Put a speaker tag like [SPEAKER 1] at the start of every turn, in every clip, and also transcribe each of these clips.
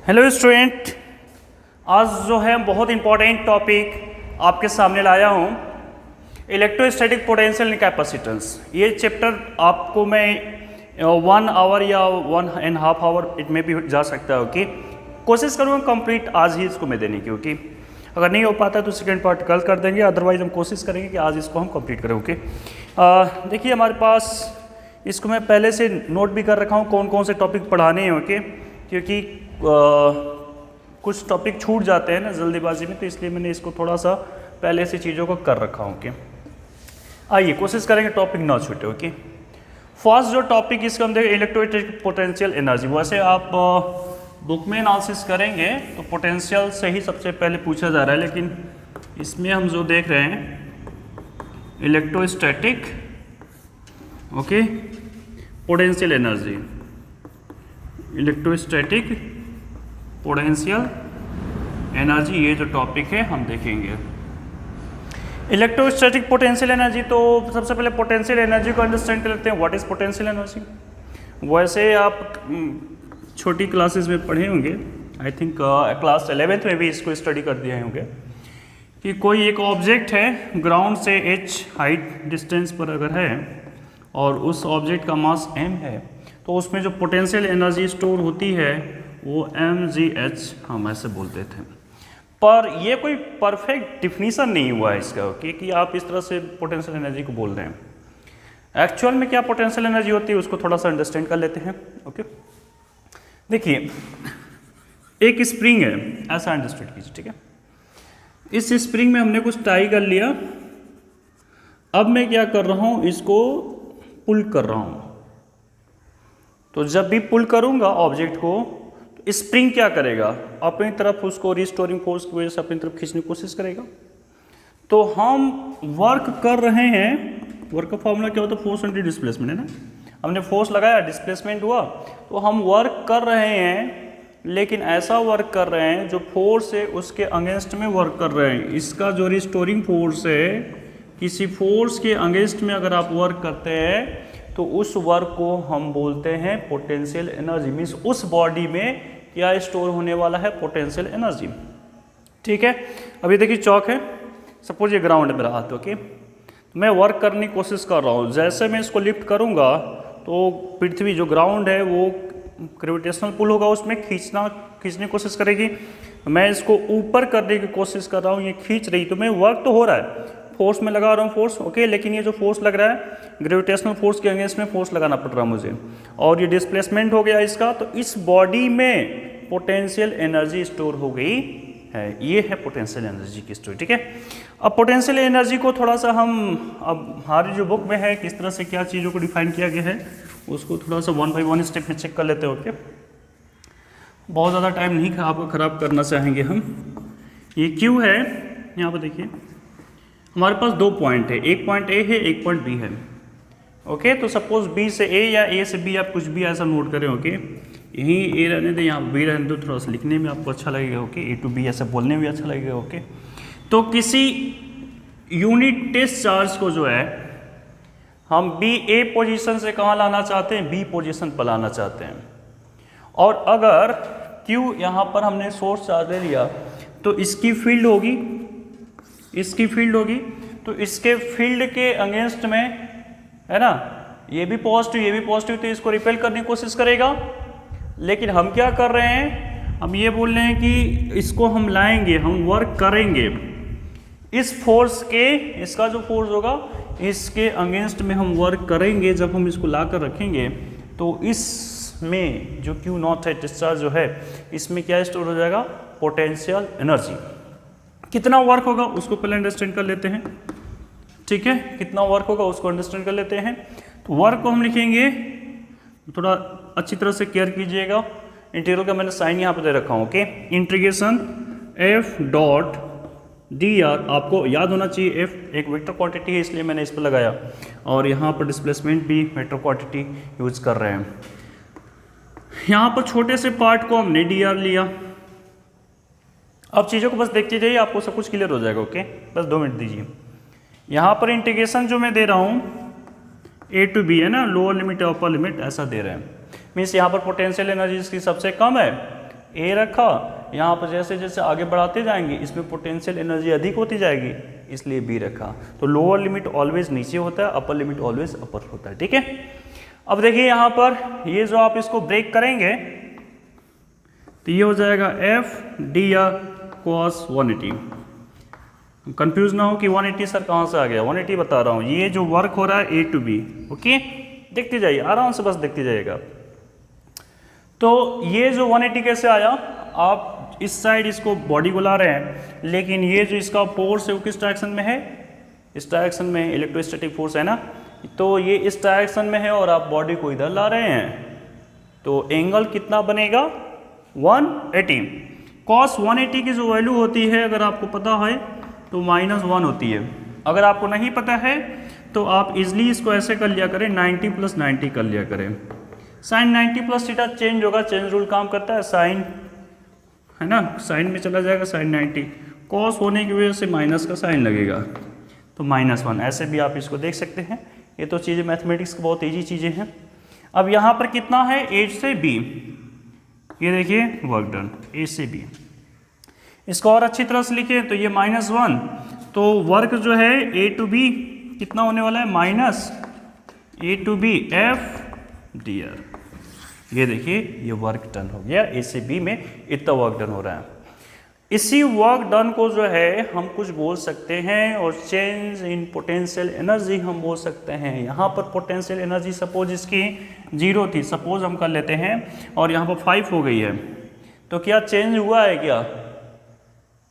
[SPEAKER 1] Hello student, आज जो है बहुत इंपॉर्टेंट टॉपिक आपके सामने लाया हूँ, इलेक्ट्रोस्टैटिक पोटेंशियल कैपेसिटेंस। ये चैप्टर आपको मैं 1 आवर या 1.5 आवर इट में भी जा सकता है। ओके, कोशिश करूँगा कंप्लीट आज ही इसको मैं देने की। ओके, अगर नहीं हो पाता तो सेकेंड पार्ट कल कर देंगे, अदरवाइज हम कोशिश करेंगे कि आज इसको हम कंप्लीट करें। ओके, देखिए हमारे पास इसको मैं पहले से नोट भी कर रखा हूँ कौन कौन से टॉपिक पढ़ाने हैं। ओके, क्योंकि कुछ टॉपिक छूट जाते हैं ना जल्दीबाजी में, तो इसलिए मैंने इसको थोड़ा सा पहले से चीज़ों को कर रखा हूँ। ओके, आइए कोशिश करेंगे टॉपिक ना छूटे। ओके, फर्स्ट जो टॉपिक इसका हम देखें इलेक्ट्रोस्टैटिक पोटेंशियल एनर्जी। वैसे आप बुक में एनालिसिस करेंगे तो पोटेंशियल से ही सबसे पहले पूछा जा रहा है, लेकिन इसमें हम जो देख रहे हैं electrostatic okay potential energy, electrostatic potential energy, ये जो टॉपिक है हम देखेंगे। इलेक्ट्रोस्टैटिक पोटेंशियल एनर्जी, तो सबसे पहले पोटेंशियल एनर्जी को अंडरस्टैंड कर लेते हैं। What is potential energy? वैसे आप छोटी क्लासेस में पढ़े होंगे, आई थिंक क्लास 11th में भी इसको स्टडी कर दिए होंगे, कि कोई एक ऑब्जेक्ट है ग्राउंड से h हाइट डिस्टेंस पर अगर है और उस ऑब्जेक्ट का मास m है, तो उसमें जो पोटेंशियल एनर्जी स्टोर होती है वो mgh हम ऐसे बोलते थे। पर ये कोई परफेक्ट डिफिनीशन नहीं हुआ है इसका कि आप इस तरह से पोटेंशियल एनर्जी को बोल रहे हैं। एक्चुअल में क्या पोटेंशियल एनर्जी होती है उसको थोड़ा सा अंडरस्टैंड कर लेते हैं। ओके, देखिए एक स्प्रिंग है, ऐसा अंडरस्टैंड कीजिए, ठीक है। इस स्प्रिंग में हमने कुछ टाई कर लिया, अब मैं क्या कर रहा हूं, इसको पुल कर रहा हूं। तो जब भी पुल करूंगा ऑब्जेक्ट को, तो स्प्रिंग क्या करेगा, अपनी तरफ उसको रिस्टोरिंग फोर्स की वजह से अपनी तरफ खींचने की कोशिश करेगा। तो हम वर्क कर रहे हैं, वर्क का फॉर्मूला क्या होता है, फोर्स इंटू डिस्प्लेसमेंट, है ना। हमने फोर्स लगाया, डिस्प्लेसमेंट हुआ, तो हम वर्क कर रहे हैं, लेकिन ऐसा वर्क कर रहे हैं जो फोर्स है उसके अगेंस्ट में वर्क कर रहे हैं। इसका जो रिस्टोरिंग फोर्स है, किसी फोर्स के अगेंस्ट में अगर आप वर्क करते हैं तो उस वर्क को हम बोलते हैं पोटेंशियल एनर्जी। मीन्स उस बॉडी में क्या स्टोर होने वाला है, पोटेंशियल एनर्जी। ठीक है, अभी देखिए चौक है, सपोज ये ग्राउंड है मेरा हाथ। ओके, मैं वर्क करने की कोशिश कर रहा हूँ, जैसे मैं इसको लिफ्ट करूँगा तो पृथ्वी जो ग्राउंड है वो ग्रेविटेशनल पुल होगा, उसमें खींचने की कोशिश करेगी। मैं इसको ऊपर करने की कोशिश कर रहा हूँ, ये खींच रही, तो मैं वर्क तो हो रहा है, फोर्स में लगा रहा हूँ फोर्स। ओके, लेकिन ये जो फोर्स लग रहा है ग्रेविटेशनल फोर्स के अगेंस्ट में फोर्स लगाना पड़ रहा है मुझे, और ये डिस्प्लेसमेंट हो गया इसका। तो इस बॉडी में पोटेंशियल एनर्जी स्टोर हो गई है, ये है पोटेंशियल एनर्जी की स्टोरी। ठीक है, अब पोटेंशियल एनर्जी को थोड़ा सा हम, अब हमारी जो बुक में है किस तरह से क्या चीज़ों को डिफाइन किया गया है उसको थोड़ा सा 1 बाय 1 स्टेप में चेक कर लेते हैं। ओके, बहुत ज़्यादा टाइम नहीं आपको खराब करना चाहेंगे हम। ये क्यू है, यहाँ पर देखिए हमारे पास 2 पॉइंट है, एक पॉइंट ए है, एक पॉइंट बी है। ओके, तो सपोज बी से ए या ए से बी, आप कुछ भी ऐसा नोट करें। ओके, यहीं ए रहने दें, यहाँ बी रहने दो, थोड़ा सा लिखने में आपको अच्छा लगेगा। ओके, ए टू बी ऐसा बोलने में भी अच्छा लगेगा। ओके, तो किसी यूनिट टेस्ट चार्ज को जो है हम बी ए पोजीशन से कहाँ लाना चाहते हैं, बी पोजीशन पर लाना चाहते हैं। और अगर क्यू यहाँ पर हमने सोर्स चार्ज ले लिया तो इसकी फील्ड होगी, इसकी फील्ड होगी, तो इसके फील्ड के अगेंस्ट में, है ना, ये भी पॉजिटिव ये भी पॉजिटिव, तो इसको रिपेल करने की कोशिश करेगा। लेकिन हम क्या कर रहे हैं, हम ये बोल रहे हैं कि इसको हम लाएंगे, हम वर्क करेंगे इस फोर्स के, इसका जो फोर्स होगा इसके अगेंस्ट में हम वर्क करेंगे। जब हम इसको ला कर रखेंगे तो इसमें जो क्यू नॉट है, डिस्चार्ज जो है, इसमें क्या स्टोर हो जाएगा, पोटेंशियल एनर्जी। कितना वर्क होगा उसको पहले अंडरस्टैंड कर लेते हैं। ठीक है, कितना वर्क होगा उसको अंडरस्टैंड कर लेते हैं। तो वर्क को हम लिखेंगे, थोड़ा अच्छी तरह से केयर कीजिएगा, इंटीग्रल का मैंने साइन यहाँ पे दे रखा हूँ। Okay, integration F dot D R, आपको याद होना चाहिए एफ एक वेक्टर क्वांटिटी है इसलिए मैंने इस पर लगाया, और यहाँ पर डिस्प्लेसमेंट भी वेक्टर क्वांटिटी यूज कर रहे हैं। यहाँ पर छोटे से पार्ट को हमने डी आर लिया। अब चीज़ों को बस देखते जाइए, आपको सब कुछ क्लियर हो जाएगा। ओके, बस 2 मिनट दीजिए। यहाँ पर इंटीग्रेशन जो मैं दे रहा हूँ ए टू बी है ना, लोअर लिमिट अपर लिमिट ऐसा दे रहे हैं। मीन्स यहाँ पर पोटेंशियल एनर्जी इसकी सबसे कम है, ए रखा, यहाँ पर जैसे जैसे आगे बढ़ाते जाएंगे इसमें पोटेंशियल एनर्जी अधिक होती जाएगी, इसलिए बी रखा। तो लोअर लिमिट ऑलवेज नीचे होता है, अपर लिमिट ऑलवेज अपर होता है, ठीक है। अब देखिए यहाँ पर ये जो आप इसको ब्रेक करेंगे तो ये हो जाएगा F D R cos 180। Confuse ना हो कि 180 सर कहाँ से आ गया, 180 बता रहा हूँ, ये जो वर्क हो रहा है ए टू बी, ओके। देखते जाइए आराम से, बस देखते जाइएगा। तो ये जो 180 कैसे आया, आप इस साइड इसको बॉडी को ला रहे हैं, लेकिन ये जो इसका फोर्स है वो किस डायरेक्शन में है, इस डायरेक्शन में, इलेक्ट्रोस्टैटिक फोर्स है ना, तो ये इस डायरेक्शन में है और आप बॉडी को इधर ला रहे हैं, तो एंगल कितना बनेगा 180। कॉस 180 की जो वैल्यू होती है अगर आपको पता है तो -1 होती है। अगर आपको नहीं पता है तो आप इजली इसको ऐसे कर लिया करें, 90 + 90 कर लिया करें। साइन 90 + थीटा चेंज होगा, चेंज रूल काम करता है, साइन है ना, साइन में चला जाएगा साइन 90, कॉस होने की वजह से माइनस का साइन लगेगा तो -1। ऐसे भी आप इसको देख सकते हैं। ये तो चीज़ें मैथमेटिक्स की बहुत ईजी चीज़ें हैं। अब यहाँ पर कितना है, ए से बी, ये देखिए वर्क डन ए से बी। इसको और अच्छी तरह से लिखें तो ये -1, तो वर्क जो है ए टू बी कितना होने वाला है, -A/B F/dr। ये देखिए ये वर्क डन हो गया, ए से बी में इतना वर्क डन हो रहा है। इसी वर्क डन को जो है हम कुछ बोल सकते हैं, और चेंज इन पोटेंशियल एनर्जी हम बोल सकते हैं। यहाँ पर पोटेंशियल एनर्जी सपोज इसकी 0 थी, सपोज हम कर लेते हैं, और यहाँ पर 5 हो गई है, तो क्या चेंज हुआ है क्या,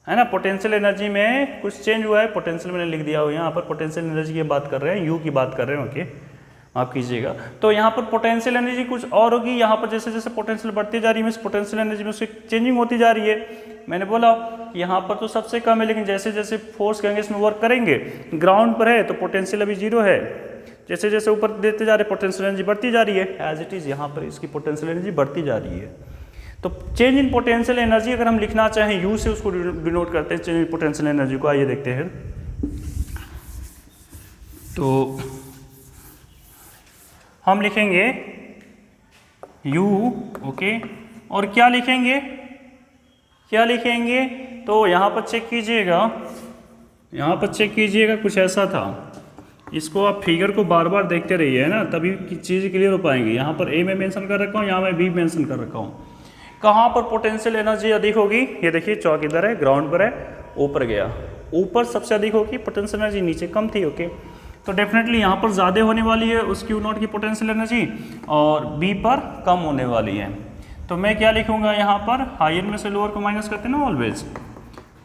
[SPEAKER 1] है ना, पोटेंशियल एनर्जी में कुछ चेंज हुआ है। पोटेंशियल मैंने लिख दिया हो, यहाँ पर पोटेंशियल एनर्जी की बात कर रहे हैं, यू की बात कर रहे हैं, ओके आप कीजिएगा। तो यहाँ पर पोटेंशियल एनर्जी कुछ और होगी, यहाँ पर जैसे जैसे पोटेंशियल बढ़ती जा रही है इस पोटेंशियल एनर्जी में उसकी चेंजिंग होती जा रही है। मैंने बोला कि यहाँ पर तो सबसे कम है, लेकिन जैसे जैसे फोर्स करेंगे इसमें वर्क करेंगे, ग्राउंड पर है तो पोटेंशियल अभी 0 है, जैसे जैसे ऊपर देते जा रहे पोटेंशियल एनर्जी बढ़ती जा रही है, एज इट इज़ यहाँ पर इसकी पोटेंशियल एनर्जी बढ़ती जा रही है। तो चेंज इन पोटेंशियल एनर्जी अगर हम लिखना चाहें यू से उसको डिनोट करते हैं, चेंज इन पोटेंशियल एनर्जी को, आइए देखते हैं। तो हम लिखेंगे U, ओके, और क्या लिखेंगे, क्या लिखेंगे, तो यहाँ पर चेक कीजिएगा, यहाँ पर चेक कीजिएगा, कुछ ऐसा था। इसको आप फिगर को बार बार देखते रहिए, है ना, तभी चीज़ क्लियर हो पाएंगी। यहाँ पर A में मेंशन कर रखा हूँ, यहाँ मैं B मेंशन कर रखा हूँ। कहाँ पर पोटेंशियल एनर्जी अधिक होगी, ये देखिए चौक इधर है, ग्राउंड पर है, ऊपर गया, ऊपर सबसे अधिक होगी पोटेंशियल एनर्जी, नीचे कम थी, ओके। तो डेफिनेटली यहाँ पर ज़्यादा होने वाली है उस Q0 की पोटेंशियल एनर्जी, और B पर कम होने वाली है। तो मैं क्या लिखूँगा यहाँ पर, हायर में से लोअर को माइनस करते हैं ना ऑलवेज,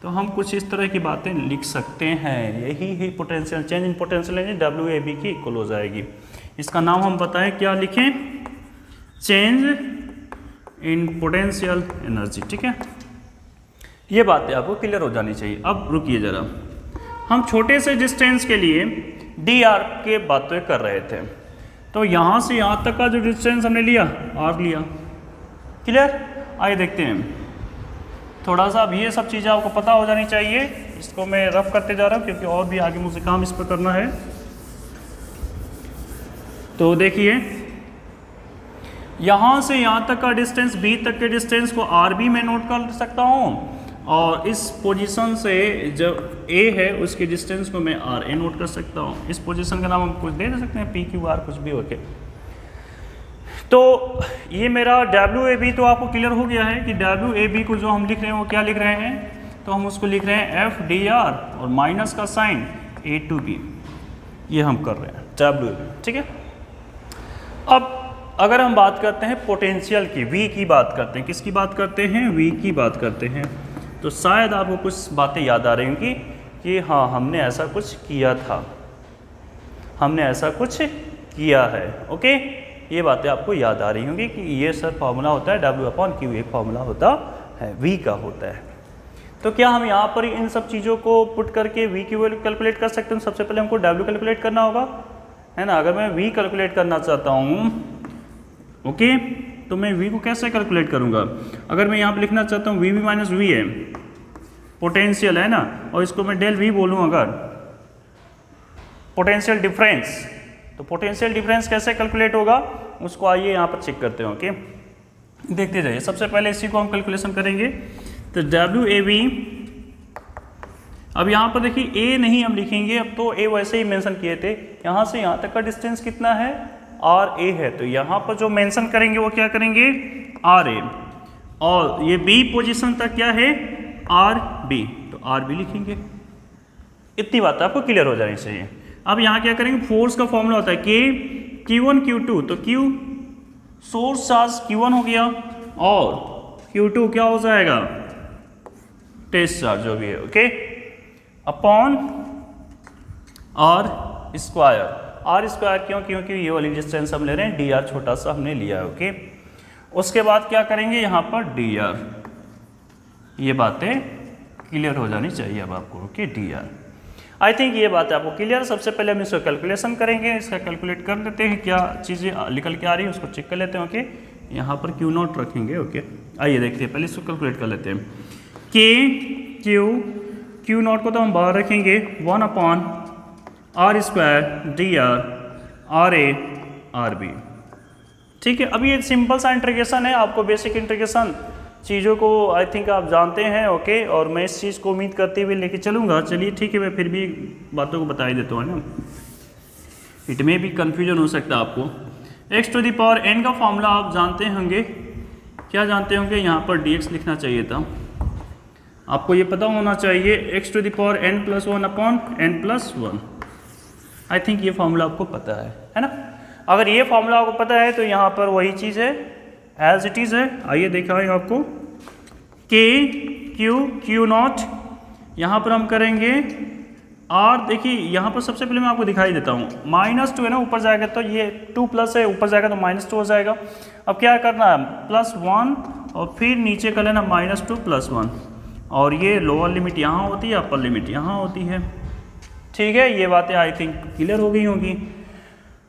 [SPEAKER 1] तो हम कुछ इस तरह की बातें लिख सकते हैं। यही है potential, change in potential energy WAB की इक्वल हो जाएगी। इसका नाम हम बताएं, क्या लिखें, चेंज इन पोटेंशियल एनर्जी, ठीक है। ये बातें आपको क्लियर हो जानी चाहिए। अब रुकिए ज़रा, हम छोटे से डिस्टेंस के लिए dr के बातें कर रहे थे, तो यहाँ से यहाँ तक का जो डिस्टेंस हमने लिया r लिया, क्लियर। आइए देखते हैं, थोड़ा सा अब ये सब चीज़ें आपको पता हो जानी चाहिए। इसको मैं रफ करते जा रहा हूँ क्योंकि और भी आगे मुझे काम इस पर करना है। तो देखिए यहाँ से यहाँ तक का डिस्टेंस, b तक के डिस्टेंस को RB में नोट कर सकता हूँ, और इस पोजीशन से जो A है उसके डिस्टेंस को मैं RA नोट कर सकता हूँ। इस पोजीशन का नाम हम कुछ दे सकते हैं, PQR कुछ भी, ओके। तो ये मेरा WAB तो आपको क्लियर हो गया है कि WAB को जो हम लिख रहे हैं वो क्या लिख रहे हैं, तो हम उसको लिख रहे हैं FDR और माइनस का साइन A/B, ये हम कर रहे हैं WAB, ठीक है। अब अगर हम बात करते हैं पोटेंशियल की, V की बात करते हैं, किसकी बात करते हैं, V की बात करते हैं, तो शायद आपको कुछ बातें याद आ रही होंगी कि हाँ हमने ऐसा कुछ किया था, हमने ऐसा कुछ किया है, ओके। ये बातें आपको याद आ रही होंगी कि ये सर फॉर्मूला होता है W/Q, एक फॉर्मूला होता है, V का होता है। तो क्या हम यहाँ पर इन सब चीज़ों को पुट करके V की वैल्यू कैलकुलेट कर सकते हैं। सबसे पहले हमको W कैलकुलेट करना होगा, है ना। अगर मैं V कैलकुलेट करना चाहता हूँ, ओके, तो मैं V को कैसे कैलकुलेट करूँगा। अगर मैं यहाँ पे लिखना चाहता हूँ VB - V है, पोटेंशियल है ना, और इसको मैं डेल V बोलूँ अगर पोटेंशियल डिफरेंस, तो पोटेंशियल डिफरेंस कैसे कैलकुलेट होगा उसको आइए यहाँ पर चेक करते हैं, ओके। देखते जाइए। सबसे पहले इसी को हम कैलकुलेशन करेंगे। तो WAV, अब यहाँ पर देखिए ए नहीं हम लिखेंगे, अब तो ए वैसे ही मेंशन किए थे। यहाँ से यहाँ तक का डिस्टेंस कितना है, RA है, तो यहाँ पर जो मेंशन करेंगे वो क्या करेंगे, RA, और ये B पोजीशन तक क्या है, RB, तो RB लिखेंगे। इतनी बात आपको क्लियर हो जानी चाहिए। अब यहाँ क्या करेंगे, फोर्स का फॉर्मूला होता है K Q1 Q2, तो Q सोर्स चार्ज Q1 हो गया और Q2 क्या हो जाएगा, टेस्ट चार्ज जो भी है, ओके, अपॉन R स्क्वायर क्यों, क्योंकि ये वाली डिस्टेंस हम ले रहे हैं, dr छोटा सा हमने लिया है, ओके। उसके बाद क्या करेंगे, यहाँ पर dr, ये बातें क्लियर हो जानी चाहिए अब आपको, ओके। dr, आई थिंक ये बात है आपको क्लियर। सबसे पहले हम इसको कैलकुलेशन करेंगे, इसका कैलकुलेट कर लेते हैं, क्या चीज़ें निकल के आ रही है उसको चेक कर लेते हैं, ओके। यहाँ पर Q0 रखेंगे, ओके। आइए देखते हैं, पहले इसको कैलकुलेट कर लेते हैं। Q0 को तो हम बाहर रखेंगे, 1/R square dr RA RB, ठीक है। अभी ये सिंपल सा इंटीग्रेशन है, आपको बेसिक इंटीग्रेशन चीज़ों को आई थिंक आप जानते हैं, ओके। और मैं इस चीज़ को उम्मीद करते हुए लेके चलूँगा। चलिए ठीक है, मैं फिर भी बातों को बता ही देता हूँ ना, इट में भी कन्फ्यूजन हो सकता है आपको। x⁴n का फॉर्मूला आप जानते होंगे, क्या जानते होंगे, यहाँ पर dx लिखना चाहिए था, आपको ये पता होना चाहिए, x⁴n + 1/n+1। आई थिंक ये फॉर्मूला आपको पता है ना। अगर ये फॉर्मूला आपको पता है तो यहाँ पर वही चीज़ है, एज इट इज़ है। आइए दिखाएं आपको, Q0, यहाँ पर हम करेंगे R, देखिए यहाँ पर सबसे पहले मैं आपको दिखाई देता हूँ, -2 है ना, ऊपर जाएगा तो ये 2+ है, ऊपर जाएगा तो -2 हो जाएगा। अब क्या करना है, +1 और फिर नीचे कर लेना -2 + 1, और ये लोअर लिमिट यहाँ होती है, अपर लिमिट यहाँ होती है, ठीक है। ये बातें आई थिंक क्लियर हो गई होंगी।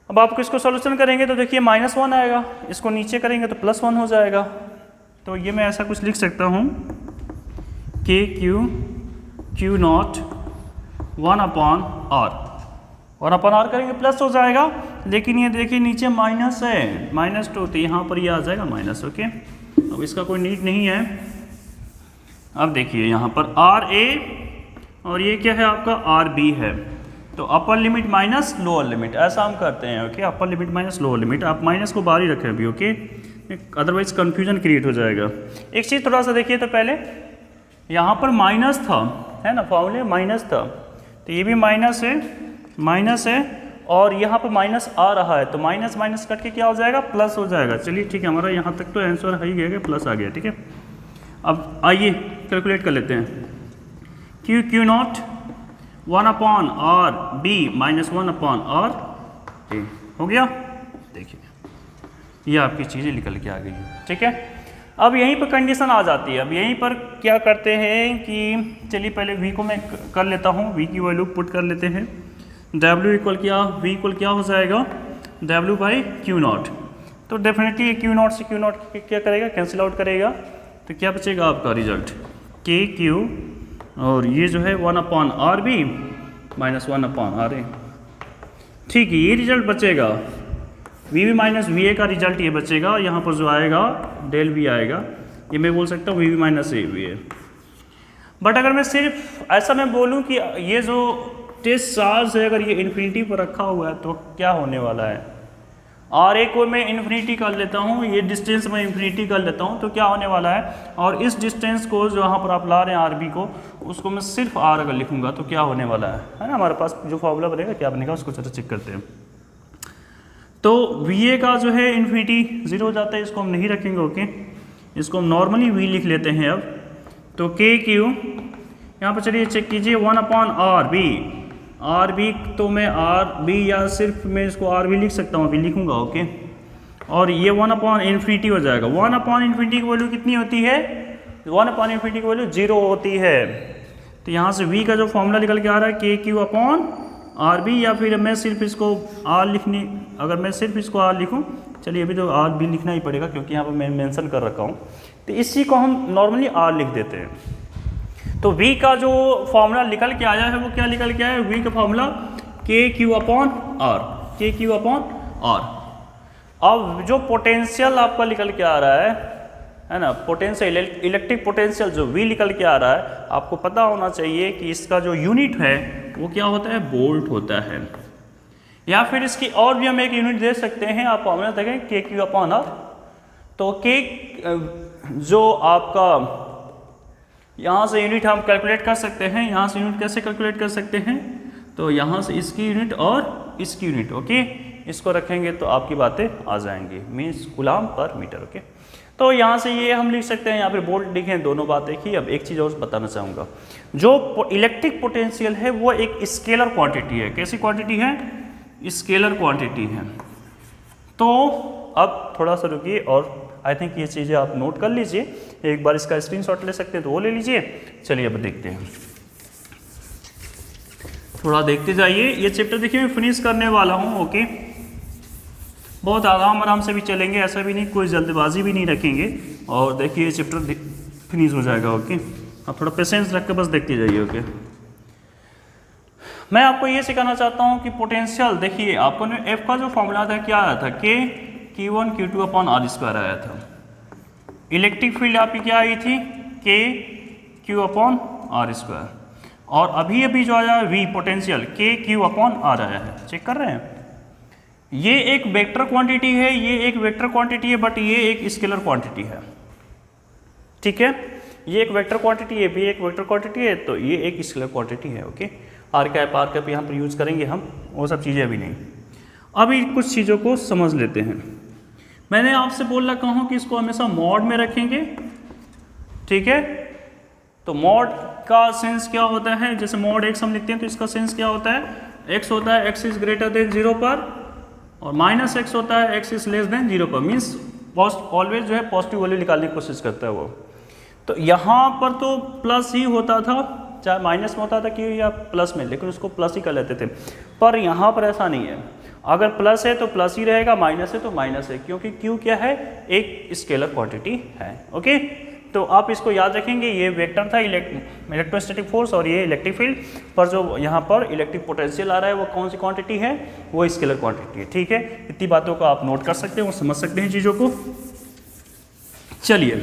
[SPEAKER 1] अब आपको इसको सोल्यूशन करेंगे तो देखिए -1 आएगा, इसको नीचे करेंगे तो +1 हो जाएगा। तो ये मैं ऐसा कुछ लिख सकता हूँ, Q0 1/R करेंगे प्लस हो जाएगा, लेकिन ये देखिए नीचे माइनस है, -2, तो यहाँ पर ये आ जाएगा माइनस, ओके। अब इसका कोई नीड नहीं है। अब देखिए यहाँ पर RA और ये क्या है आपका RB है, तो upper limit minus lower limit, ऐसा हम करते हैं, okay. Upper limit minus lower limit, आप माइनस को बाहर ही रखें अभी, ओके, अदरवाइज कन्फ्यूजन क्रिएट हो जाएगा। एक चीज़ थोड़ा सा देखिए, तो पहले यहाँ पर माइनस था, है ना, फॉर्मूले माइनस था, तो ये भी माइनस है और यहाँ पर माइनस आ रहा है, तो माइनस कट के क्या हो जाएगा, प्लस हो जाएगा। चलिए ठीक है, हमारा यहाँ तक तो आंसर ही गया, प्लस आ गया, ठीक है। अब आइए कैलकुलेट कर लेते हैं, Q0 1/R B -1/R A हो गया। देखिए ये आपकी चीज़ें निकल के आ गई, ठीक है। अब यहीं पर कंडीशन आ जाती है। अब यहीं पर क्या करते हैं कि चलिए पहले V को मैं कर लेता हूँ, V की वैल्यू पुट कर लेते हैं। W इक्वल क्या हो जाएगा, W/Q0, तो डेफिनेटली Q0 से Q0 क्या करेगा, कैंसिल आउट करेगा, तो क्या बचेगा आपका रिजल्ट KQ, और ये जो है 1/RB -1/RA, ठीक है। ये रिजल्ट बचेगा, VB - VA का रिजल्ट ये बचेगा। यहाँ पर जो आएगा डेल V आएगा, ये मैं बोल सकता हूँ VB - AVA। बट अगर मैं सिर्फ ऐसा मैं बोलूँ कि ये जो टेस्ट चार्ज है अगर ये इन्फिनिटी पर रखा हुआ है तो क्या होने वाला है, RA को मैं इन्फिनिटी कर लेता हूँ, ये डिस्टेंस मैं इन्फिनिटी कर लेता हूँ, तो क्या होने वाला है, और इस डिस्टेंस को जो यहाँ पर आप ला रहे हैं RB को, उसको मैं सिर्फ R अगर लिखूँगा तो क्या होने वाला है ना। हमारे पास जो फॉर्मूला बनेगा क्या बनेगा उसको जरा चेक करते हैं। तो VA का जो है इन्फिनिटी 0 हो जाता है, इसको हम नहीं रखेंगे, ओके। इसको हम नॉर्मली V लिख लेते हैं। अब तो KQ यहाँ पर चलिए चेक कीजिए, 1/RB तो मैं RB या सिर्फ मैं इसको RB लिख सकता हूँ, अभी लिखूँगा, ओके। और ये 1/∞ हो जाएगा। 1/∞ की वैल्यू कितनी होती है, 1/∞ की वैल्यू 0 होती है। तो यहाँ से V का जो फॉर्मूला निकल के आ रहा है KQ/RB, या फिर मैं सिर्फ इसको अगर मैं सिर्फ इसको R लिखूँ, चलिए अभी तो RB लिखना ही पड़ेगा क्योंकि यहाँ पर मैं मेंशन कर रखा हूँ, तो इसी को हम नॉर्मली R लिख देते हैं। तो V का जो फॉर्मूला निकल के आया है वो क्या निकल के आया है, V का फॉर्मूला KQ/R। अब जो पोटेंशियल आपका निकल के आ रहा है है ना, पोटेंशियल इलेक्ट्रिक पोटेंशियल जो V निकल के आ रहा है, आपको पता होना चाहिए कि इसका जो यूनिट है वो क्या होता है, वोल्ट होता है। या फिर इसकी और भी हम एक यूनिट दे सकते हैं, आप फॉर्मूला देखें KQ/R। तो K जो आपका यहाँ से यूनिट हम कैलकुलेट कर सकते हैं, यहाँ से यूनिट कैसे कैलकुलेट कर सकते हैं, तो यहाँ से इसकी यूनिट और इसकी यूनिट, ओके, इसको रखेंगे तो आपकी बातें आ जाएंगी, means coulomb per metre, okay. तो यहाँ से ये हम लिख सकते हैं, यहाँ पे वोल्ट लिखें, दोनों बातें की। अब एक चीज़ और बताना चाहूँगा, जो इलेक्ट्रिक पोटेंशियल है वो एक स्केलर क्वांटिटी है। कैसी क्वांटिटी है, स्केलर क्वांटिटी है। तो अब थोड़ा सा रुकिए और आई थिंक ये चीज़ें आप नोट कर लीजिए, एक बार इसका स्क्रीनशॉट ले सकते हैं तो वो ले लीजिए। चलिए अब देखते हैं, थोड़ा देखते जाइए। ये चैप्टर देखिए मैं फिनिश करने वाला हूँ, ओके। बहुत आराम से भी चलेंगे, ऐसा भी नहीं, कोई जल्दबाजी भी नहीं रखेंगे। और देखिए ये चैप्टर फिनिश हो जाएगा, ओके। आप थोड़ा पेशेंस रख के बस देखते जाइए, ओके। मैं आपको ये सिखाना चाहता हूँ कि पोटेंशियल, देखिए आपको ने एफ का जो फॉर्मूला था क्या आया था, Q1 Q2/R² आया था। इलेक्ट्रिक फील्ड आपकी क्या आई थी, KQ/R²। और अभी जो आया V पोटेंशियल KQ/R आया है, चेक कर रहे हैं। ये एक वेक्टर क्वांटिटी है, ये एक वेक्टर क्वांटिटी है, बट ये एक स्केलर क्वांटिटी है, ठीक है। ये एक वेक्टर क्वांटिटी है, भी एक वेक्टर क्वांटिटी है, तो ये एक स्केलर क्वांटिटी है, ओके। R कैप यहाँ पर यूज करेंगे हम, वो सब चीज़ें अभी नहीं। अभी कुछ चीज़ों को समझ लेते हैं। मैंने आपसे बोल रखा हूँ कि इसको हमेशा मॉड में रखेंगे, ठीक है। तो मॉड का सेंस क्या होता है, जैसे मॉड x हम लिखते हैं तो इसका सेंस क्या होता है, x होता है x इज ग्रेटर देन 0 पर, और -x होता है x इज लेस देन 0 पर, मीन्स ऑलवेज जो है पॉजिटिव वैल्यू निकालने की कोशिश करता है वो। तो यहाँ पर तो प्लस ही होता था, चाहे माइनस में होता था कि या प्लस में, लेकिन उसको प्लस ही कर लेते थे। पर यहाँ पर ऐसा नहीं है, अगर प्लस है तो प्लस ही रहेगा, माइनस है तो माइनस है, क्योंकि Q क्या है, एक स्केलर क्वांटिटी है, ओके। तो आप इसको याद रखेंगे, ये वेक्टर था इलेक्ट्रोस्टैटिक फोर्स और ये इलेक्ट्रिक फील्ड, पर जो यहाँ पर इलेक्ट्रिक पोटेंशियल आ रहा है वो कौन सी क्वांटिटी है, वो स्केलर क्वांटिटी है, ठीक है। इतनी बातों को आप नोट कर सकते हैं, वो समझ सकते हैं चीज़ों को। चलिए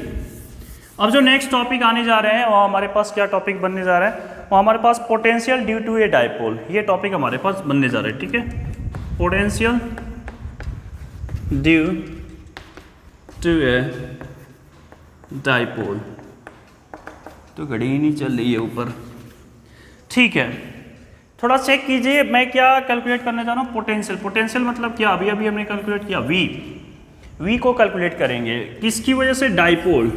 [SPEAKER 1] अब जो नेक्स्ट टॉपिक आने जा रहे हैं वो हमारे पास क्या टॉपिक बनने जा रहा है, वो हमारे पास potential due to a dipole, ये टॉपिक हमारे पास बनने जा रहा है, ठीक है। Potential due to a dipole, तो घड़ी ही नहीं चल रही है ऊपर, ठीक है। थोड़ा चेक कीजिए मैं क्या कैलकुलेट करने जा रहा हूँ, पोटेंशियल। पोटेंशियल मतलब क्या, अभी हमने कैलकुलेट किया V को कैलकुलेट करेंगे किसकी वजह से, डाइपोल।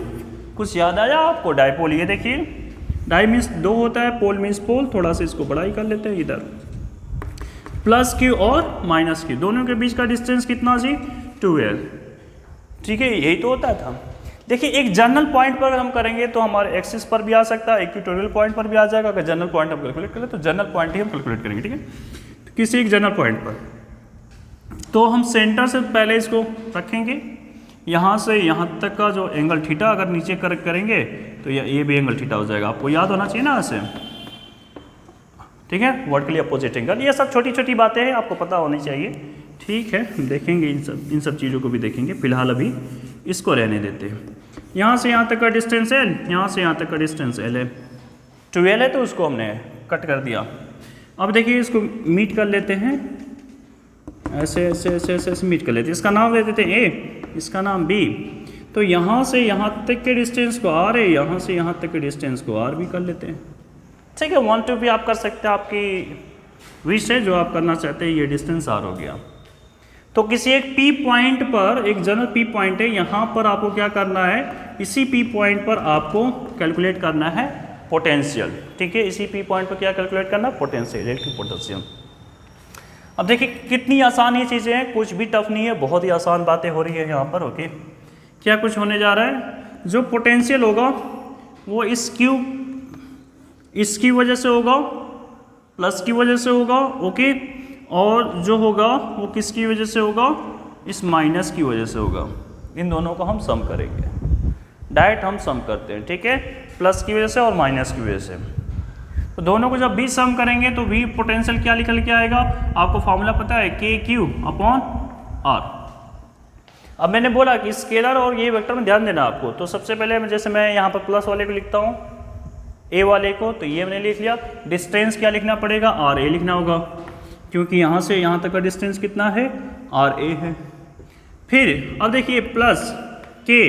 [SPEAKER 1] कुछ याद आया आपको, डाइपोल, ये देखिए डाई मीन्स 2 होता है, पोल मीन्स पोल, थोड़ा सा इसको बड़ा ही कर लेते हैं, इधर +Q और -Q दोनों के बीच का डिस्टेंस कितना जी, 2L, ठीक है। यही तो होता था। देखिए एक जनरल पॉइंट पर अगर हम करेंगे तो हमारे एक्सिस पर भी आ सकता है, इक्वेटोरियल पॉइंट पर भी आ जाएगा। अगर जनरल पॉइंट हम कैलकुलेट करें तो जनरल पॉइंट ही हम कैलकुलेट करेंगे, ठीक है। तो किसी एक जनरल पॉइंट पर तो हम सेंटर से पहले इसको रखेंगे, यहाँ से यहाँ तक का जो एंगल थीटा अगर नीचे करेंगे तो ये भी एंगल थीटा हो जाएगा। आपको याद होना चाहिए ना ऐसे, ठीक है, वर्टिकली अपोजिट एंगल। ये सब छोटी छोटी बातें हैं, आपको पता होनी चाहिए, ठीक है। देखेंगे इन सब चीज़ों को भी देखेंगे, फिलहाल अभी इसको रहने देते हैं। यहाँ से यहाँ तक का डिस्टेंस L, यहाँ से यहाँ तक का डिस्टेंस L है, 2L है, तो उसको हमने कट कर दिया। अब देखिए इसको मीट कर लेते हैं, ऐसे ऐसे ऐसे ऐसे ऐसे मीट कर लेते हैं। इसका नाम दे देते हैं A, इसका नाम B। तो यहाँ से यहाँ तक के डिस्टेंस को R है, यहाँ से यहाँ तक के डिस्टेंस को R भी कर लेते हैं, ठीक है। 1 2 भी आप कर सकते हैं, आपकी विश है, जो आप करना चाहते हैं। ये डिस्टेंस R हो गया। तो किसी एक P पॉइंट पर, एक जनरल P पॉइंट है, यहाँ पर आपको क्या करना है, इसी P पॉइंट पर आपको कैलकुलेट करना है पोटेंशियल, ठीक है। इसी P पॉइंट पर क्या कैलकुलेट करना, पोटेंशियल, इलेक्ट्रिक पोटेंशियल। अब देखिए कितनी आसान ये चीज़ें हैं, कुछ भी टफ नहीं है, बहुत ही आसान बातें हो रही है यहाँ पर, ओके। क्या कुछ होने जा रहा है, जो पोटेंशियल होगा वो इसकी वजह से होगा, प्लस की वजह से होगा, ओके। और जो होगा वो किसकी वजह से होगा, इस माइनस की वजह से होगा। इन दोनों को हम सम करेंगे, डायरेक्ट हम सम करते हैं, ठीक है, प्लस की वजह से और माइनस की वजह से। तो दोनों को जब भी सम करेंगे तो V पोटेंशियल क्या निकल के आएगा, आपको फॉर्मूला पता है, KQ/R। अब मैंने बोला कि स्केलर और ये वेक्टर में ध्यान देना आपको। तो सबसे पहले जैसे मैं यहाँ पर प्लस वाले को लिखता हूँ, ए वाले को, तो ये मैंने लिख लिया। डिस्टेंस क्या लिखना पड़ेगा, आर ए लिखना होगा, क्योंकि यहाँ से यहाँ तक का डिस्टेंस कितना है, आर ए है। फिर अब देखिए प्लस के,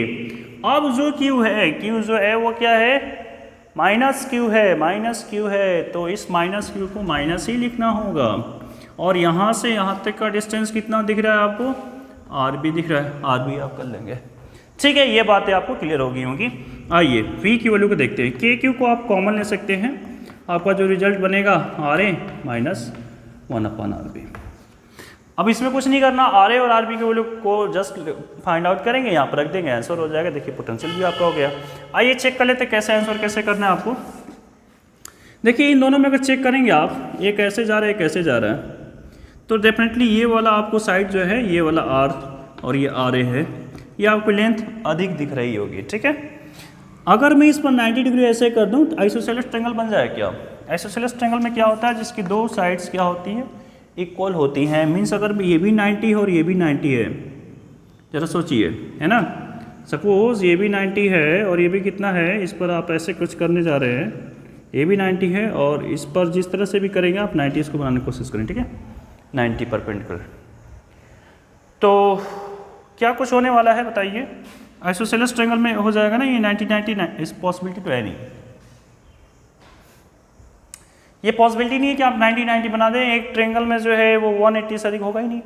[SPEAKER 1] अब जो क्यू है, क्यू जो है वो क्या है, माइनस क्यू है, माइनस क्यू है, तो इस माइनस क्यू को माइनस ही लिखना होगा। और यहाँ से यहाँ तक का डिस्टेंस कितना दिख रहा है आपको, आर बी दिख रहा है, आर बी आप कर लेंगे। ठीक है, ये बातें आपको क्लियर हो गई होंगी। आइए वी की वैल्यू को देखते हैं। के क्यू को आप कॉमन ले सकते हैं, आपका जो रिजल्ट बनेगा आर ए माइनस 1/RB। अब इसमें कुछ नहीं करना, आर ए और आर बी की वैल्यू को जस्ट फाइंड आउट करेंगे, यहाँ पर रख देंगे, आंसर हो जाएगा। देखिए पोटेंशियल भी आपका हो गया। आइए चेक कर लेते हैं कैसे आंसर कैसे करना है आपको। देखिए इन दोनों में अगर चेक करेंगे आप, ये कैसे जा रहा है, कैसे जा रहा है, तो डेफिनेटली ये वाला आपको साइड जो है, ये वाला आर और ये आर ए है, ये आपको लेंथ अधिक दिख रही होगी। ठीक है, अगर मैं इस पर 90 डिग्री ऐसे कर दूं तो आइसोसेलेस ट्रायंगल बन जाए क्या। आइसोसेलेस ट्रायंगल में क्या होता है, जिसकी दो साइड्स क्या होती हैं, इक्वल होती हैं। मीन्स अगर ये भी 90 है और ये भी 90 है, जरा सोचिए, है ना। सपोज ये भी 90 है और ये भी कितना है, इस पर आप ऐसे कुछ करने जा रहे हैं, ये भी 90 है और इस पर जिस तरह से भी करेंगे आप 90 इसको बनाने की कोशिश करें। ठीक है, 90 परपेंडिकुलर। तो क्या कुछ होने वाला है बताइए, आइसोसेलेस ट्रायंगल में हो जाएगा ना ये 90-90, इस पॉसिबिलिटी तो है नहीं, ये पॉसिबिलिटी नहीं है कि आप 90-90 बना दें। एक ट्रायंगल में जो है वो 180 से अधिक होगा ही नहीं,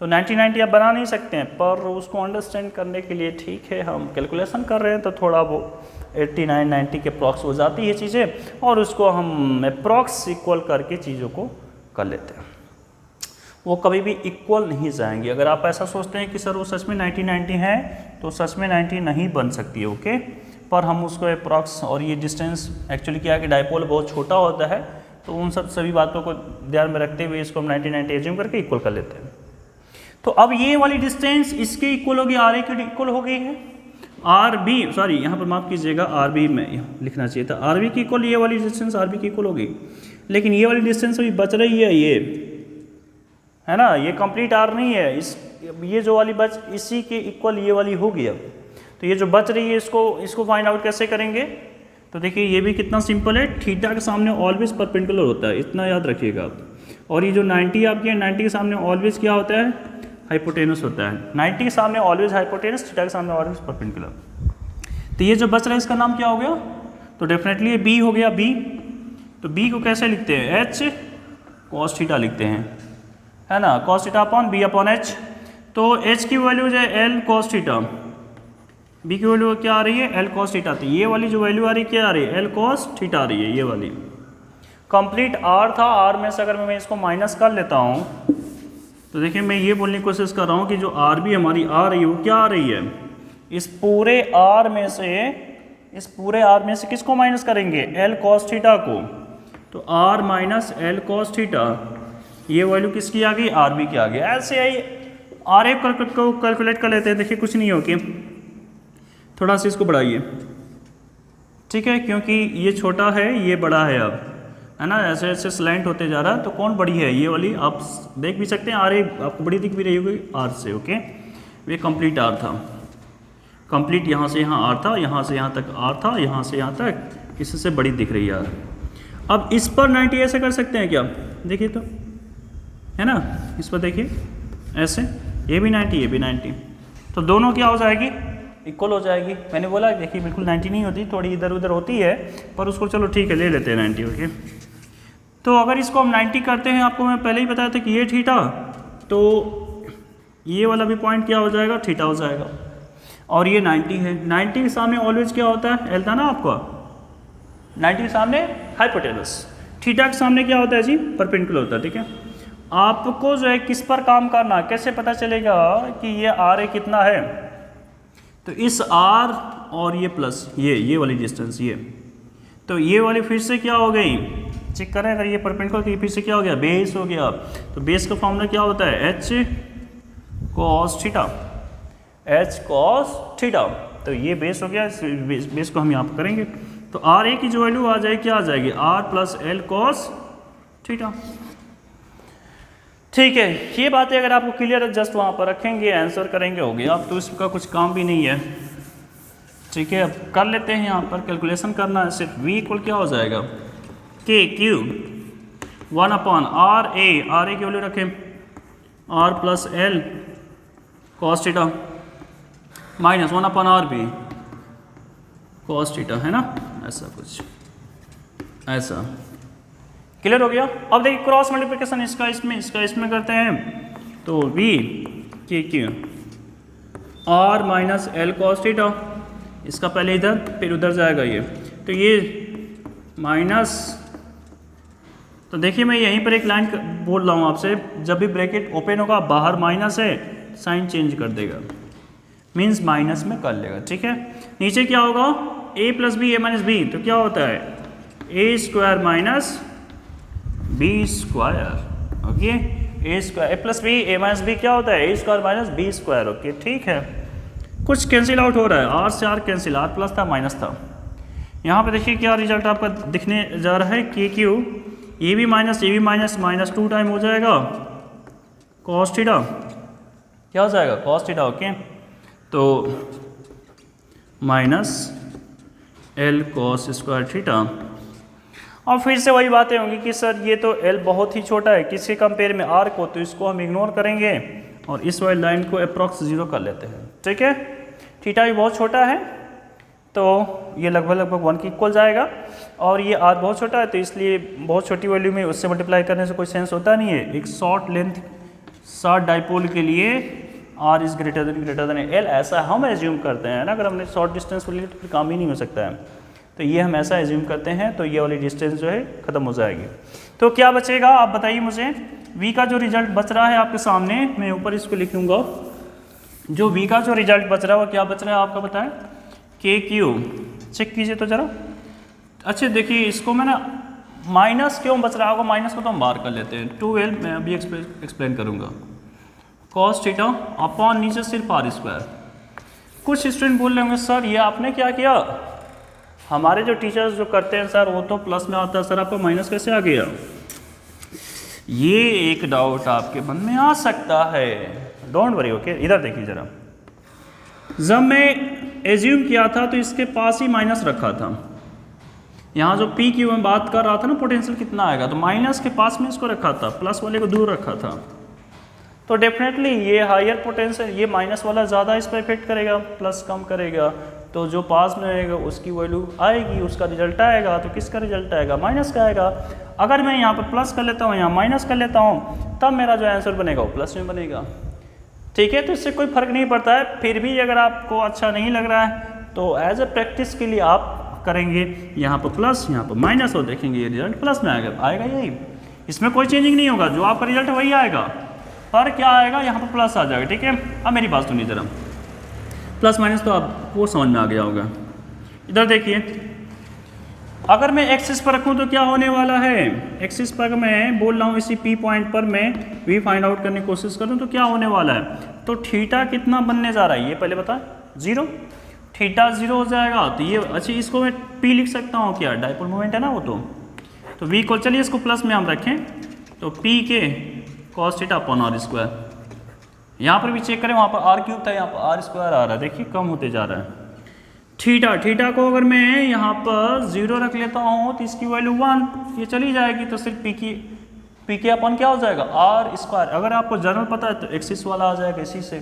[SPEAKER 1] तो 90-90 आप बना नहीं सकते हैं। पर उसको अंडरस्टैंड करने के लिए ठीक है, हम कैलकुलेशन कर रहे हैं तो थोड़ा वो 89-90 के अप्रॉक्स हो जाती है चीज़ें, और उसको हम अप्रॉक्स इक्वल करके चीज़ों को कर लेते हैं। वो कभी भी इक्वल नहीं जाएंगी। अगर आप ऐसा सोचते हैं कि सर वो सच में 90-90 है, तो सच में 90 नहीं बन सकती है, ओके। पर हम उसको अप्रॉक्स, और ये डिस्टेंस एक्चुअली क्या है कि डायपोल बहुत छोटा होता है, तो उन सभी बातों को ध्यान में रखते हुए इसको हम 90-90 एज्यूम करके इक्वल कर लेते हैं। तो अब ये वाली डिस्टेंस इसके इक्वल होगी, आर ए की इक्वल हो गई है, आर बी, सॉरी यहाँ पर माफ़ कीजिएगा, आर बी में लिखना चाहिए था, आर बी की इक्वल ये वाली डिस्टेंस आर बी की इक्वल होगी। लेकिन ये वाली डिस्टेंस अभी बच रही है, ये है ना, ये कंप्लीट आर नहीं है, ये जो वाली बच इसी के इक्वल ये वाली होगी। अब तो ये जो बच रही है इसको फाइंड आउट कैसे करेंगे, तो देखिए ये भी कितना सिंपल है, थीटा के सामने ऑलवेज परपेंडिकुलर होता है, इतना याद रखिएगा आप। और ये जो 90 आपकी है, 90 के सामने ऑलवेज क्या होता है, हाइपोटेनस होता है। 90 के सामने ऑलवेज हाइपोटेनस, थीटा के सामने ऑलवेज परपेंडिकुलर। तो ये जो बच रहा है इसका नाम क्या हो गया, तो डेफिनेटली ये बी हो गया, बी। तो बी को कैसे लिखते हैं, एच कॉस थीटा लिखते हैं, है ना, cos theta upon b upon h. तो एच की वैल्यू जो है एल कॉस थीटा, बी की वैल्यू क्या आ रही है, एल कॉस थीटा। तो ये वाली जो वैल्यू आ रही है क्या आ रही है, एल कॉस थीटा आ रही है, ये वाली। कंप्लीट आर था, आर में से अगर मैं इसको माइनस कर लेता हूँ, तो देखिए मैं ये बोलने की कोशिश कर रहा हूँ कि जो आर बी हमारी आ रही है वो क्या आ रही है, इस पूरे आर में से किसको माइनस करेंगे, एल कॉस थीटा को। तो r minus l cos theta, ये वैल्यू किसकी आ गई, आर बी की आ गई। ऐसे ही आर ए को कैलकुलेट कर लेते हैं। देखिए कुछ नहीं होगी, थोड़ा सा इसको बढ़ाइए, ठीक है, क्योंकि ये छोटा है ये बड़ा है, अब है ना, ऐसे ऐसे स्लैंट होते जा रहा है। तो कौन बड़ी है, ये वाली, आप देख भी सकते हैं, आर ए आपको बड़ी दिख भी रही होगी आर से, ओके। ये कंप्लीट आर था, कंप्लीट यहाँ से यहाँ आर था, यहाँ से यहाँ तक आर था, यहाँ से यहाँ तक, इससे बड़ी दिख रही है आर। अब इस पर 90 ऐसे कर सकते हैं क्या, देखिए तो, है ना, इस पर देखिए ऐसे, ये भी 90 ये भी 90, तो दोनों क्या हो जाएगी, इक्वल हो जाएगी। मैंने बोला देखिए बिल्कुल 90 नहीं होती, थोड़ी इधर उधर होती है, पर उसको चलो ठीक है ले लेते हैं 90, ओके। तो अगर इसको हम 90 करते हैं, आपको मैं पहले ही बताया था कि ये थीटा, तो ये वाला भी पॉइंट क्या हो जाएगा, थीटा हो जाएगा। और ये 90 है, 90 के सामने ऑलवेज क्या होता है, एल था ना आपका, 90 के सामने हाइपोटेनस, थीटा के सामने क्या होता है जी, परपेंडिकुलर होता है, ठीक है। आपको जो है किस पर काम करना, कैसे पता चलेगा कि ये आर ए कितना है, तो इस आर और ये प्लस ये वाली डिस्टेंस, ये तो ये वाली फिर से क्या हो गई, चेक करें अगर ये परपेंडिकुलर, तो ये फिर से क्या हो गया, बेस हो गया। तो बेस का फॉर्मूला क्या होता है, H cos theta, H cos theta. तो ये बेस हो गया, बेस को हम यहाँ पर करेंगे, तो आर ए की जो वैल्यू आ जाएगी, क्या आ जाएगी, r plus l cos theta. ठीक है, ये बातें अगर आपको क्लियर है जस्ट वहाँ पर रखेंगे, आंसर करेंगे, हो गया। अब तो इसका कुछ काम भी नहीं है। ठीक है, अब कर लेते हैं, यहाँ पर कैलकुलेशन करना है सिर्फ। v इक्वल क्या हो जाएगा, के क्यू 1/r a की वैल्यू रखें r plus l cos theta minus 1/r b cos theta, है ना, ऐसा कुछ, ऐसा क्लियर हो गया। अब देखिए क्रॉस मल्टीप्लिकेशन इसका इसमें करते हैं, तो v के Q r minus l cos theta, इसका पहले इधर फिर उधर जाएगा ये, तो ये माइनस, तो देखिए मैं यहीं पर एक लाइन बोल रहा हूँ आपसे, जब भी ब्रैकेट ओपन होगा बाहर माइनस है, साइन चेंज कर देगा, मीन्स माइनस में कर लेगा। ठीक है, नीचे क्या होगा, a plus B A minus B, तो क्या होता है A square minus B square. Okay, A square A plus B A minus B क्या होता है A square minus B square. Okay, ठीक है, कुछ कैंसिल आउट हो रहा है, आर से आर कैंसिल, आर प्लस था माइनस था। यहाँ पे देखिए क्या रिजल्ट आपका दिखने जा रहा है, के क्यू ये भी माइनस माइनस 2 टाइम हो जाएगा कॉस थीटा, क्या हो जाएगा कॉस थीटा। ओके, तो minus l cos square theta. और फिर से वही बातें होंगी कि सर ये तो एल बहुत ही छोटा है, किसके कंपेयर में आर को, तो इसको हम इग्नोर करेंगे और इस वाली लाइन को अप्रॉक्स 0 कर लेते हैं। ठीक है, थीटा भी बहुत छोटा है तो ये लगभग 1 के इक्वल जाएगा, और ये आर बहुत छोटा है तो इसलिए बहुत छोटी वैल्यू में उससे मल्टीप्लाई करने से कोई सेंस होता नहीं है। एक शॉर्ट डाइपोल के लिए r is greater than l, ऐसा हम एज्यूम करते हैं ना। अगर हमने शॉर्ट डिस्टेंस को लिया तो फिर काम ही नहीं हो सकता है, तो ये हम ऐसा एज्यूम करते हैं, तो ये वाली डिस्टेंस जो है ख़त्म हो जाएगी। तो क्या बचेगा आप बताइए मुझे, v का जो रिजल्ट बच रहा है आपके सामने, मैं ऊपर इसको लिखूँगा, जो v का जो रिजल्ट बच रहा है वो क्या बच रहा है आपका बताएं, के क्यू, चेक कीजिए तो ज़रा। अच्छा देखिए इसको मैं ना माइनस क्यों बच रहा होगा, माइनस को तो हम बाहर कर लेते हैं, 2l मैं अभी एक्सप्लेन करूँगा, कॉस थीटा अपॉन नीचे सिर्फ आर स्क्वायर। कुछ स्टूडेंट बोल रहे होंगे सर ये आपने क्या किया, हमारे जो टीचर्स जो करते हैं सर वो तो प्लस में आता है, सर आपको माइनस कैसे आ गया। ये एक डाउट आपके मन में आ सकता है, डोंट वरी। ओके, इधर देखिए ज़रा, जब मैं एज्यूम किया था तो इसके पास ही माइनस रखा था, यहाँ जो पी की मैं बात कर रहा था ना पोटेंशियल कितना आएगा, तो माइनस के पास में इसको रखा था, प्लस वाले को दूर रखा था, तो डेफिनेटली ये हायर पोटेंशियल, ये माइनस वाला ज़्यादा इस पर इफेक्ट करेगा, प्लस कम करेगा, तो जो पास में आएगा उसकी वैल्यू आएगी, उसका रिजल्ट आएगा, तो किसका रिजल्ट आएगा, माइनस का आएगा। अगर मैं यहाँ पर प्लस कर लेता हूँ, यहाँ माइनस कर लेता हूँ, तब मेरा जो आंसर बनेगा वो प्लस में बनेगा। ठीक है, तो इससे कोई फर्क नहीं पड़ता है। फिर भी अगर आपको अच्छा नहीं लग रहा है तो एज ए प्रैक्टिस के लिए आप करेंगे यहाँ पर प्लस, यहाँ पर माइनस, और देखेंगे ये रिजल्ट प्लस में आएगा यही, इसमें कोई चेंजिंग नहीं होगा, जो आपका रिजल्ट वही आएगा, पर क्या आएगा यहाँ पर प्लस आ जाएगा। ठीक है, अब मेरी बात सुनिए ज़रा, प्लस माइनस तो आपको समझ में आ गया होगा। इधर देखिए, अगर मैं एक्सिस पर रखूँ तो क्या होने वाला है, एक्सिस पर मैं बोल रहा हूँ इसी पी पॉइंट पर मैं वी फाइंड आउट करने की कोशिश करूँ तो क्या होने वाला है, तो थीटा कितना बनने जा रहा है ये पहले बता, 0, थीटा 0 हो जाएगा। तो ये अच्छा इसको मैं पी लिख सकता हूँ, क्या डाइपोल मोमेंट है ना वो, तो वी को चलिए इसको प्लस में हम रखें, तो पी के cos theta upon r square. यहाँ पर भी चेक करें, वहाँ पर आर क्यूब था, यहाँ पर आर स्क्वायर आ रहा है, देखिए कम होते जा रहा है। थीटा को अगर मैं यहाँ पर 0 रख लेता हूँ तो इसकी वैल्यू 1, ये चली जाएगी, तो सिर्फ पी के अपन क्या हो जाएगा आर स्क्वायर। अगर आपको जनरल पता है तो एक्सिस वाला आ जाएगा इसी से।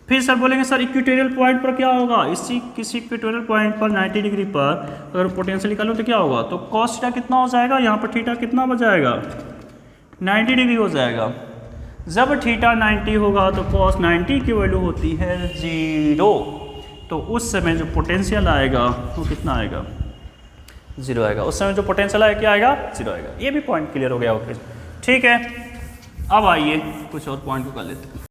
[SPEAKER 1] फिर सर बोलेंगे सर इक्वेटोरियल पॉइंट पर क्या होगा, किसी इक्वेटोरियल पॉइंट पर 90 डिग्री पर अगर पोटेंशियल निकालो तो क्या होगा, तो कॉस थीटा कितना हो जाएगा, यहाँ पर थीटा कितना हो जाएगा 90 डिग्री हो जाएगा। जब थीटा 90 होगा तो कॉस 90 की वैल्यू होती है 0, तो उस समय जो पोटेंशियल आएगा वो कितना आएगा, 0 आएगा। उस समय जो पोटेंशियल आएगा क्या आएगा, 0 आएगा। ये भी पॉइंट क्लियर हो गया। ओके ठीक है, अब आइए कुछ और पॉइंट को कर लेते हैं।